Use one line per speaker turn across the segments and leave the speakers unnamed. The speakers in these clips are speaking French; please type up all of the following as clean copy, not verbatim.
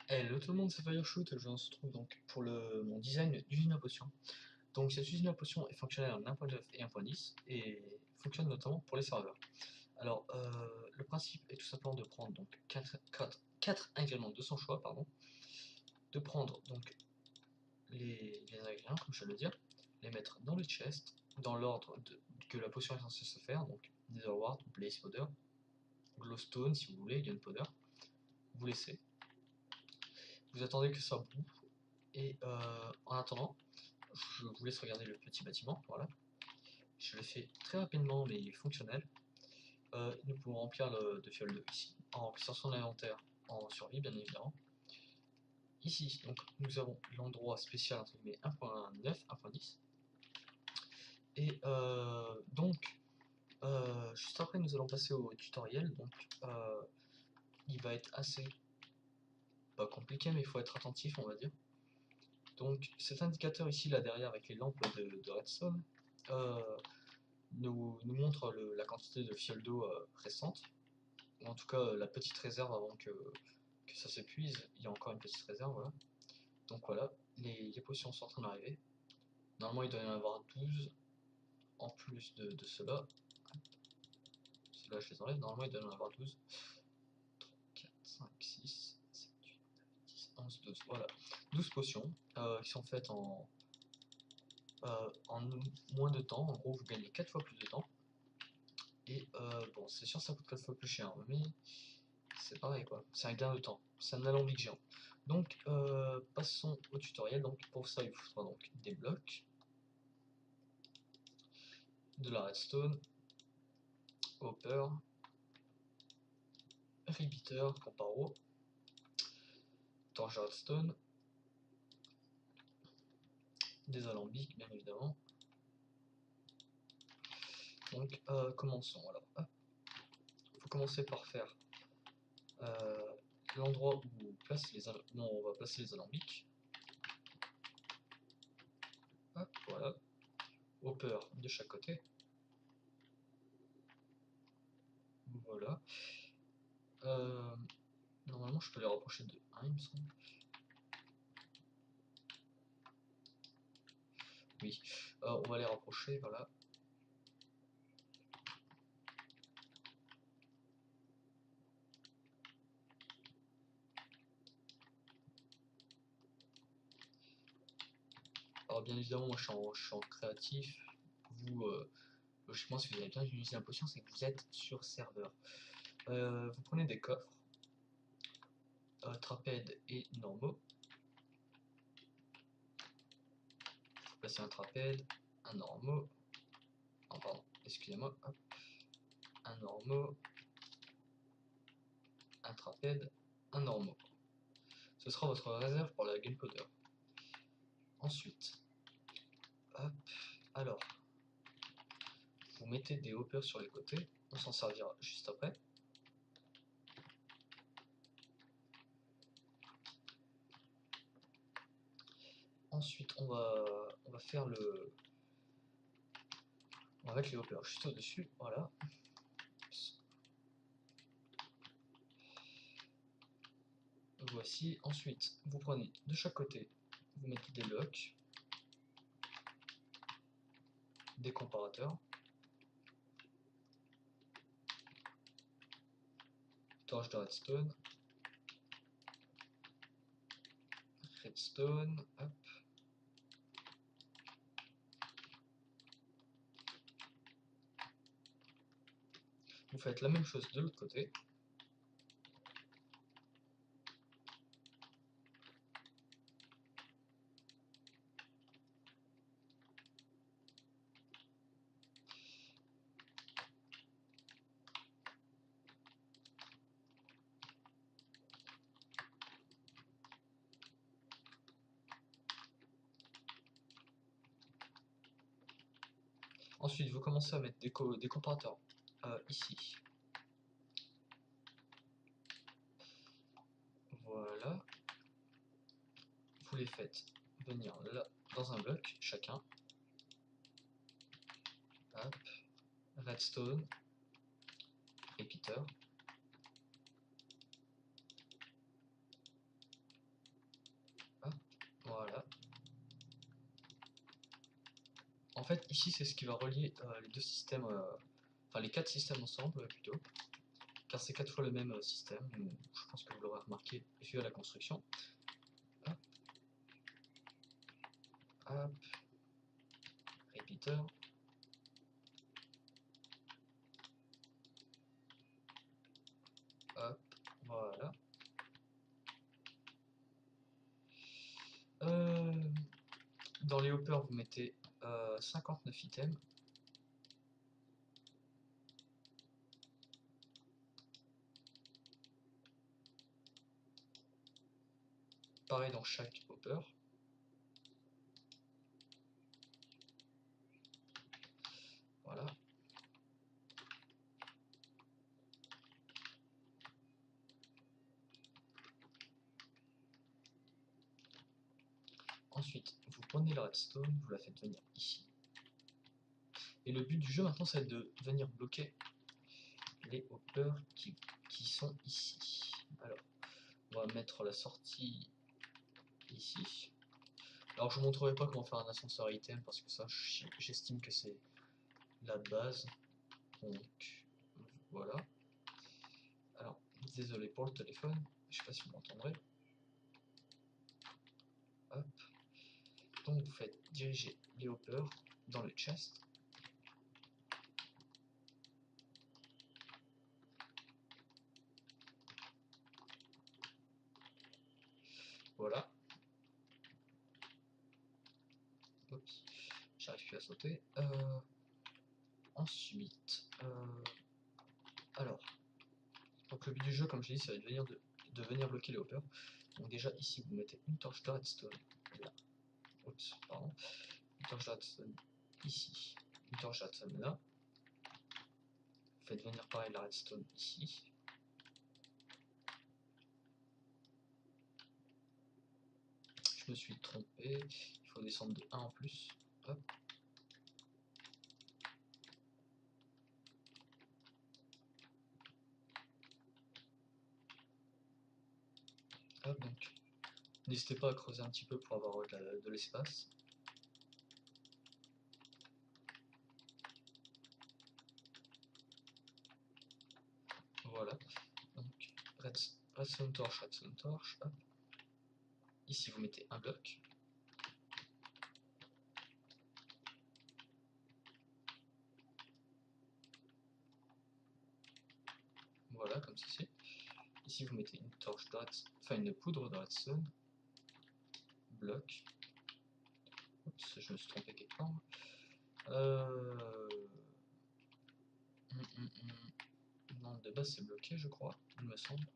Hello tout le monde, c'est Fireshoot, je se retrouve donc pour mon design d'usine à potions. Donc cette usine à potions est fonctionnelle en 1.9 et 1.10 et fonctionne notamment pour les serveurs. Alors le principe est tout simplement de prendre donc 4 ingrédients de son choix, pardon, de prendre donc les ingrédients, comme je viens de le dire, les mettre dans le chest, dans l'ordre que la potion est censée se faire, donc Netherward, Blaze Powder, Glowstone si vous voulez, Gunpowder, vous laissez. Vous attendez que ça boue et en attendant, je vous laisse regarder le petit bâtiment, voilà. Je l'ai fait très rapidement mais il est fonctionnel. Nous pouvons remplir de fiole d'eau ici, en remplissant son inventaire en survie bien évidemment. Ici, donc, nous avons l'endroit spécial entre guillemets 1.9, 1.10. Et donc, juste après nous allons passer au tutoriel, donc il va être assez, pas compliqué mais il faut être attentif on va dire. Donc cet indicateur ici là derrière avec les lampes de redstone, nous montre la quantité de fiole d'eau restante, ou en tout cas la petite réserve avant que ça s'épuise, il y a encore une petite réserve, voilà. Donc voilà, les potions sont en train d'arriver. Normalement il doit y en avoir 12 en plus de ceux-là. Ceux-là je les enlève, normalement il doit y en avoir 12. 3, 4, 5, 6, 7, 8, 9, 10, 11, 12, voilà. 12 potions qui sont faites en moins de temps, en gros vous gagnez 4 fois plus de temps. Et bon, c'est sûr, ça coûte 4 fois plus cher, mais c'est pareil quoi, c'est un gain de temps, c'est un alambic géant. Donc, passons au tutoriel. Donc, pour ça, il vous faudra donc des blocs, de la redstone, hopper, repeater, comparo, torche de redstone, des alambics, bien évidemment. Donc, commençons. Alors, il faut commencer par faire l'endroit où on va placer les alambics. Hop, voilà. Hopper de chaque côté. Voilà. Normalement, je peux les rapprocher de 1, il me semble. Oui. On va les rapprocher, voilà. Alors, bien évidemment, moi, je suis en créatif. Vous, logiquement, si vous avez bien utilisé la potion, c'est que vous êtes sur serveur. Vous prenez des coffres, trapèdes et normaux. Vous placez un trapède, un normaux. Oh, pardon, excusez-moi. Un normaux, un trapède, un normaux. Ce sera votre réserve pour la gunpowder. Ensuite, hop, alors, vous mettez des hoppers sur les côtés. On s'en servira juste après. Ensuite, on va faire on va mettre les hoppers juste au-dessus, voilà. Voici. Ensuite, vous prenez de chaque côté, vous mettez des blocs, des comparateurs, torche de redstone, hop. Vous faites la même chose de l'autre côté. Ensuite, vous commencez à mettre des comparateurs ici. Voilà. Vous les faites venir là, dans un bloc, chacun. Hop. Redstone. Repeater. En fait, ici, c'est ce qui va relier les deux systèmes, enfin les quatre systèmes ensemble plutôt, car c'est 4 fois le même système. Je pense que vous l'aurez remarqué vu à la construction. Hop, hop, repeater. Hop, voilà. Dans les hoppers, vous mettez 59 items. Pareil dans chaque hopper. Voilà. Ensuite, vous prenez la redstone, vous la faites venir ici. Et le but du jeu maintenant, c'est de venir bloquer les hoppers qui sont ici. Alors, on va mettre la sortie ici. Alors, je vous montrerai pas comment faire un ascenseur item parce que ça, j'estime que c'est la base. Donc, voilà. Alors, désolé pour le téléphone, je sais pas si vous m'entendrez. Hop. Donc, vous faites diriger les hoppers dans le chest. Voilà. Oups, j'arrive plus à sauter. Ensuite, alors, donc le but du jeu, comme je l'ai dit, ça va être de venir bloquer les hoppers. Donc déjà ici, vous mettez une torche de redstone là. Oups, pardon. Une torche de redstone ici. Une torche de redstone là. Vous faites venir pareil la redstone ici. Je me suis trompé. Il faut descendre de 1 en plus. Hop. Hop, donc n'hésitez pas à creuser un petit peu pour avoir de l'espace. Voilà. Donc redstone torche, hop. Ici vous mettez un bloc. Voilà, comme ceci. Ici vous mettez une torche de redstone, enfin une poudre de redstone. Bloc. Oups, je me suis trompé quelque part. Non, de base c'est bloqué, je crois, il me semble.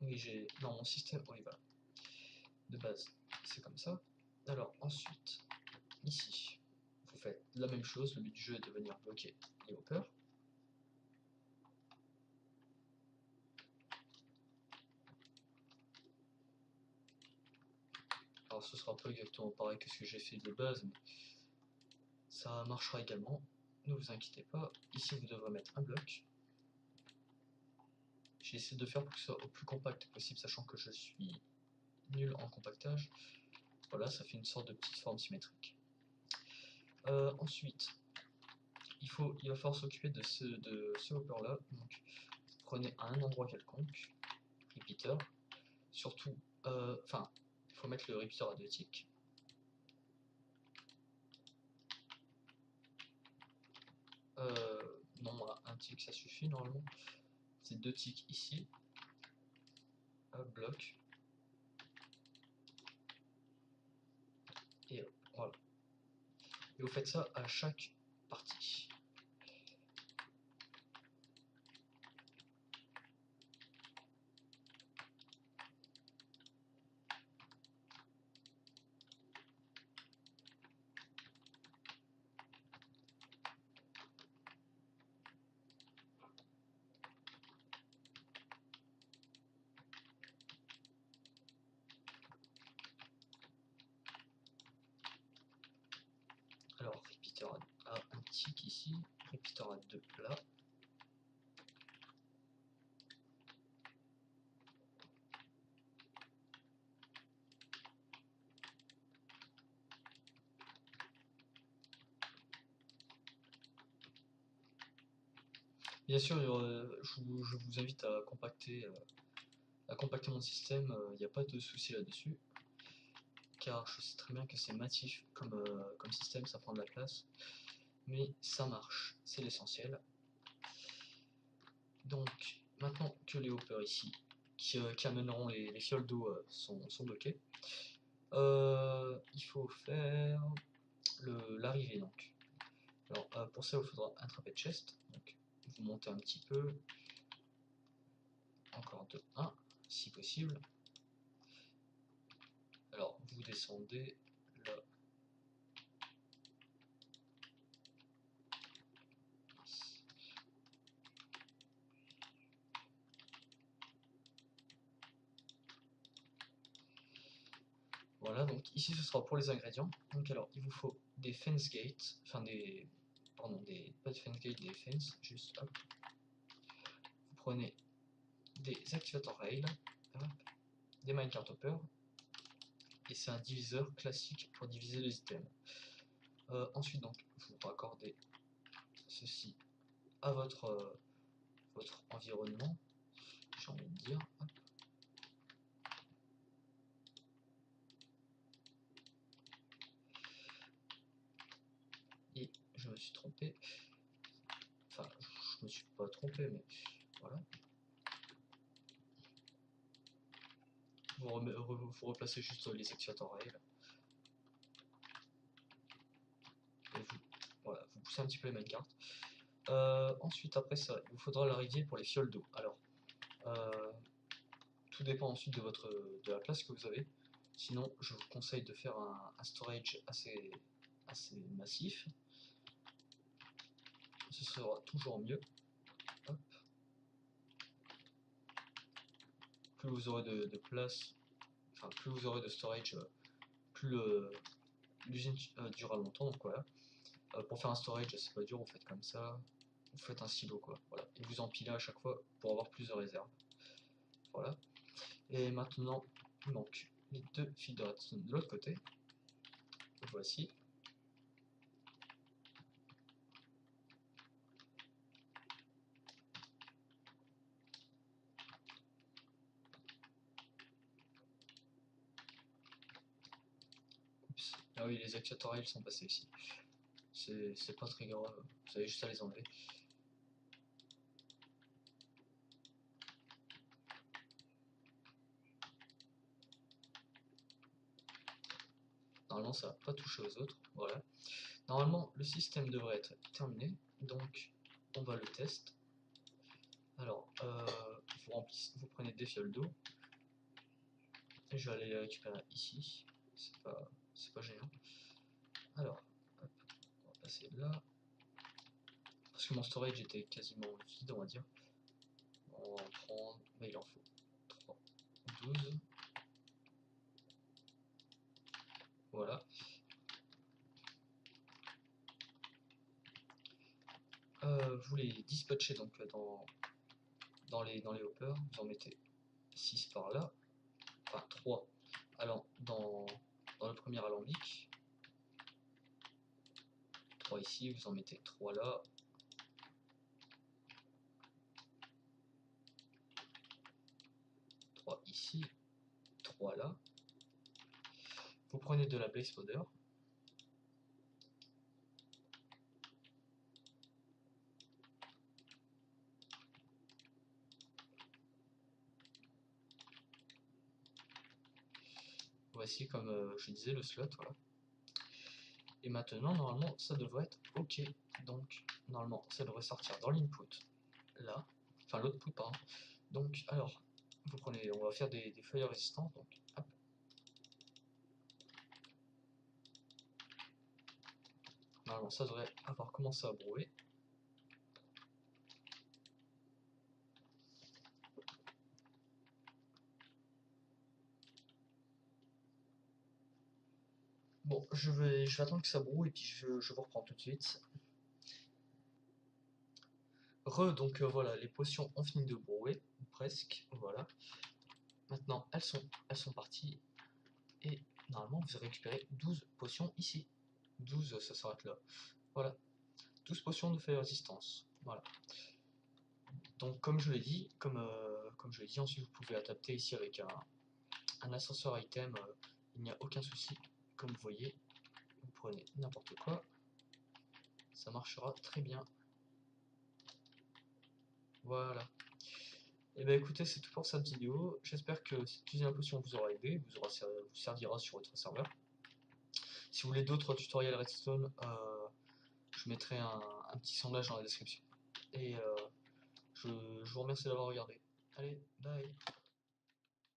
Oui, j'ai. Non, mon système. Oui, voilà. De base, c'est comme ça. Alors, ensuite, ici, vous faites la même chose. Le but du jeu est de venir bloquer les hoppers. Alors, ce sera pas exactement pareil que ce que j'ai fait de base, mais ça marchera également. Ne vous inquiétez pas. Ici, vous devrez mettre un bloc. J'ai essayé de faire pour que ce soit au plus compact possible, sachant que je suis nul en compactage. Voilà, ça fait une sorte de petite forme symétrique. Ensuite, il va falloir s'occuper de ce hopper là. Donc, prenez à un endroit quelconque, repeater. Surtout, enfin, il faut mettre le repeater à 2 ticks. Non, à un tick ça suffit normalement. C'est 2 ticks ici. Hop, bloc. Et voilà. Et vous faites ça à chaque partie. Alors, repeater à un tick ici, repeater à 2 là. Bien sûr, je vous invite à compacter mon système, il n'y a pas de souci là-dessus, car je sais très bien que c'est massif comme système, ça prend de la place, mais ça marche, c'est l'essentiel. Donc, maintenant que les hoppers ici, qui amèneront les fioles d'eau, sont bloqués, il faut faire l'arrivée donc. Alors, pour ça, il vous faudra un trapèze chest, donc vous montez un petit peu, encore de 1 si possible. Alors vous descendez là. Voilà, donc ici ce sera pour les ingrédients. Donc alors il vous faut des fence gates, enfin des. Pardon, pas de fence gate, des fence, juste hop. Vous prenez des activators rail, hop, des minecart hoppers, et c'est un diviseur classique pour diviser les items. Ensuite donc vous raccordez ceci à votre environnement, j'ai envie de dire. Hop. Et je me suis trompé, enfin je me suis pas trompé, mais voilà. Vous replacez juste les activateurs rail. Et voilà, vous poussez un petit peu les minecarts. Ensuite, après ça, il vous faudra l'arrivée pour les fioles d'eau. Alors, euh, tout dépend ensuite de la place que vous avez. Sinon, je vous conseille de faire un storage assez massif. Ce sera toujours mieux. Hop. Plus vous aurez de place, enfin plus vous aurez de storage, plus l'usine durera longtemps. Donc voilà. Pour faire un storage, c'est pas dur, vous faites comme ça. Vous faites un silo quoi, voilà, et vous empilez à chaque fois pour avoir plus de réserve. Voilà. Et maintenant, il manque les 2 fils de redstone de l'autre côté. Voici. Oups. Ah oui, les activateurs sont passés ici. C'est pas très grave, vous avez juste à les enlever. Normalement, ça va pas toucher aux autres. Voilà. Normalement, le système devrait être terminé. Donc, on va le tester. Alors, vous prenez des fioles d'eau. Et je vais aller les récupérer ici. C'est pas gênant. Alors, hop, on va passer là. Parce que mon storage était quasiment vide, on va dire. On va en prendre. Mais il en faut 3, 12. Voilà. Vous les dispatchez donc dans les hoppers. Vous en mettez 6 par là. Enfin 3. Alors dans le premier alambic. 3 ici, vous en mettez 3 là. 3 ici. 3 là. Vous prenez de la blaze powder. Voici comme je disais le slot, voilà. Et maintenant normalement ça devrait être ok. Donc normalement ça devrait sortir dans l'input là. Enfin l'output pardon. Donc alors vous prenez, on va faire des feuilles résistantes. Donc hop. Normalement ça devrait avoir commencé à brouiller. Bon, je vais attendre que ça brouille et puis je vous reprends tout de suite. Donc voilà, les potions ont fini de brouiller, presque, voilà. Maintenant, elles sont parties et normalement vous récupérez 12 potions ici. 12, ça s'arrête là. Voilà, 12 potions de feuille résistance, voilà. Donc comme je l'ai dit, ensuite vous pouvez adapter ici avec un ascenseur item, il n'y a aucun souci. Comme vous voyez, vous prenez n'importe quoi, ça marchera très bien. Voilà. Et ben écoutez, c'est tout pour cette vidéo. J'espère que cette usine à potion vous aura aidé, vous servira sur votre serveur. Si vous voulez d'autres tutoriels redstone, je mettrai un petit sondage dans la description. Et je vous remercie d'avoir regardé. Allez, bye.